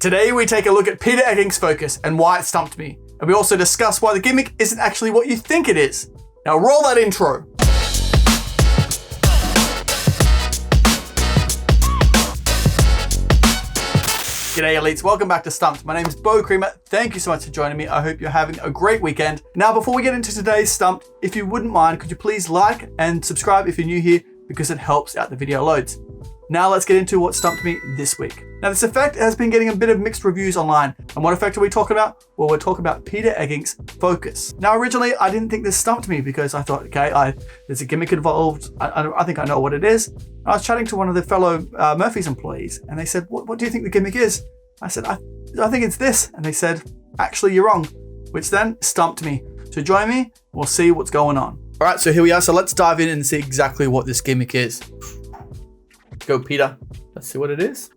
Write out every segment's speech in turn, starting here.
Today we take a look at Peter Eggink's Focuz and why it stumped me. And we also discuss why the gimmick isn't actually what you think it is. Now roll that intro. G'day elites, welcome back to Stumped. My name is Bo Creamer. Thank you so much for joining me. I hope you're having a great weekend. Now before we get into today's Stumped, if you wouldn't mind, could you please like and subscribe if you're new here because it helps out the video loads. Now let's get into what stumped me this week. Now this effect has been getting a bit of mixed reviews online. And what effect are we talking about? Well, we're talking about Peter Eggink's Focuz. Now originally I didn't think this stumped me because I thought, okay, there's a gimmick involved. I think I know what it is. I was chatting to one of the fellow Murphy's employees and they said, what do you think the gimmick is? I said, I think it's this. And they said, actually you're wrong, which then stumped me. So join me, we'll see what's going on. All right, so here we are. So let's dive in and see exactly what this gimmick is. Go, Peter. Let's see what it is.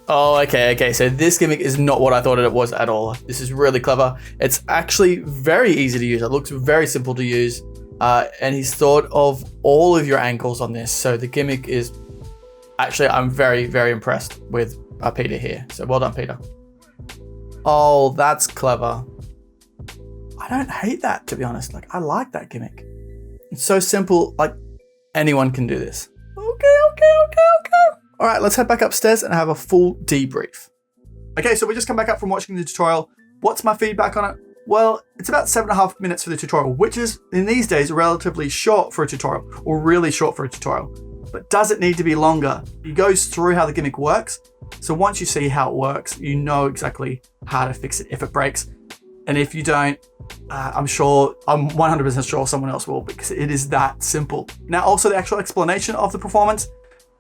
Oh, okay. So this gimmick is not what I thought it was at all. This is really clever. It's actually very easy to use. It looks very simple to use. And he's thought of all of your angles on this. So the gimmick is actually, I'm very, very impressed with Peter here. So well done, Peter. Oh, that's clever. I don't hate that, to be honest. Like, I like that gimmick. It's so simple. Like, anyone can do this. Okay. All right, let's head back upstairs and have a full debrief. Okay, so we just come back up from watching the tutorial. What's my feedback on it? Well, it's about 7.5 minutes for the tutorial, which is in these days relatively short for a tutorial, or really short for a tutorial. But does it need to be longer? He goes through how the gimmick works. So once you see how it works, you know exactly how to fix it if it breaks. And if you don't, I'm 100% sure someone else will, because it is that simple. Now, also the actual explanation of the performance,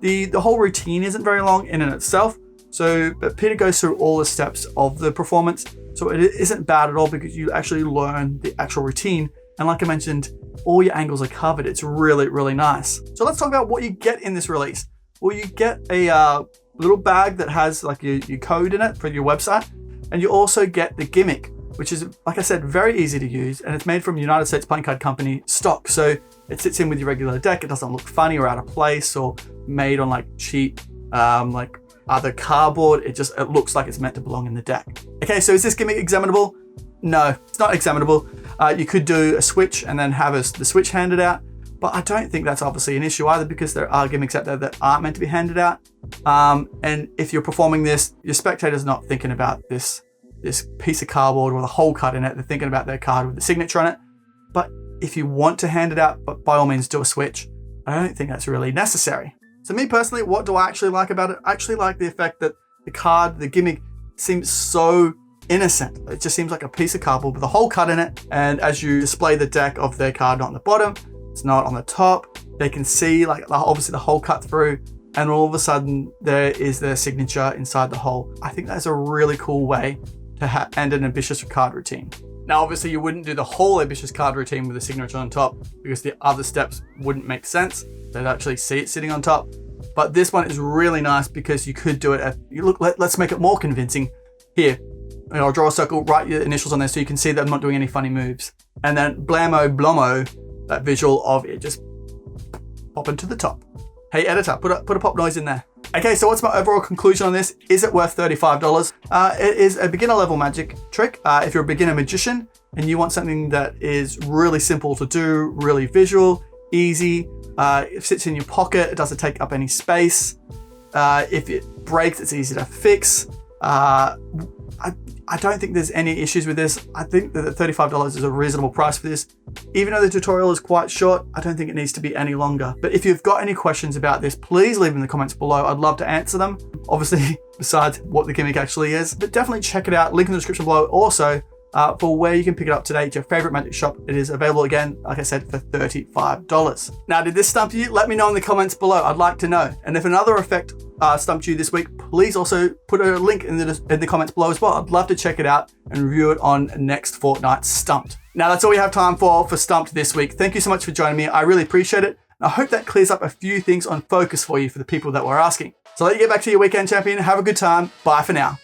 the whole routine isn't very long in and itself. But Peter goes through all the steps of the performance. So it isn't bad at all because you actually learn the actual routine. And like I mentioned, all your angles are covered. It's really, really nice. So let's talk about what you get in this release. Well, you get a little bag that has like your code in it for your website. And you also get the gimmick, which is, like I said, very easy to use. And it's made from United States Playing Card Company stock. So it sits in with your regular deck. It doesn't look funny or out of place or made on like cheap, like other cardboard. It looks like it's meant to belong in the deck. Okay, so is this gimmick examinable? No, it's not examinable. You could do a switch and then have the switch handed out. But I don't think that's obviously an issue either because there are gimmicks out there that aren't meant to be handed out. And if you're performing this, your spectator's not thinking about this piece of cardboard with a hole cut in it. They're thinking about their card with the signature on it. But if you want to hand it out, but by all means do a switch, I don't think that's really necessary. So me personally, what do I actually like about it? I actually like the effect that the gimmick seems so innocent. It just seems like a piece of cardboard with a hole cut in it. And as you display the deck of their card, not on the bottom, it's not on the top, they can see like obviously the hole cut through, and all of a sudden there is their signature inside the hole. I think that's a really cool way to end an ambitious card routine. Now, obviously you wouldn't do the whole ambitious card routine with a signature on top because the other steps wouldn't make sense. They'd actually see it sitting on top. But this one is really nice because you could do it let's make it more convincing. Here, I'll draw a circle, write your initials on there so you can see that I'm not doing any funny moves. And then blammo, blommo, that visual of it just popping to the top. Hey editor, put a pop noise in there. Okay, so what's my overall conclusion on this? Is it worth $35? It is a beginner level magic trick. If you're a beginner magician and you want something that is really simple to do, really visual, easy, it sits in your pocket, it doesn't take up any space. If it breaks, it's easy to fix. I don't think there's any issues with this. I think that $35 is a reasonable price for this. Even though the tutorial is quite short, I don't think it needs to be any longer. But if you've got any questions about this, please leave them in the comments below. I'd love to answer them. Obviously, besides what the gimmick actually is. But definitely check it out. Link in the description below. Also, for where you can pick it up today at your favorite magic shop. It is available again, like I said, for $35. Now, did this stump you? Let me know in the comments below. I'd like to know. And if another effect stumped you this week, please also put a link in the comments below as well. I'd love to check it out and review it on next fortnight's Stumped. Now, that's all we have time for Stumped this week. Thank you so much for joining me. I really appreciate it. I hope that clears up a few things on Focuz for you for the people that were asking. So let you get back to your weekend, champion. Have a good time. Bye for now.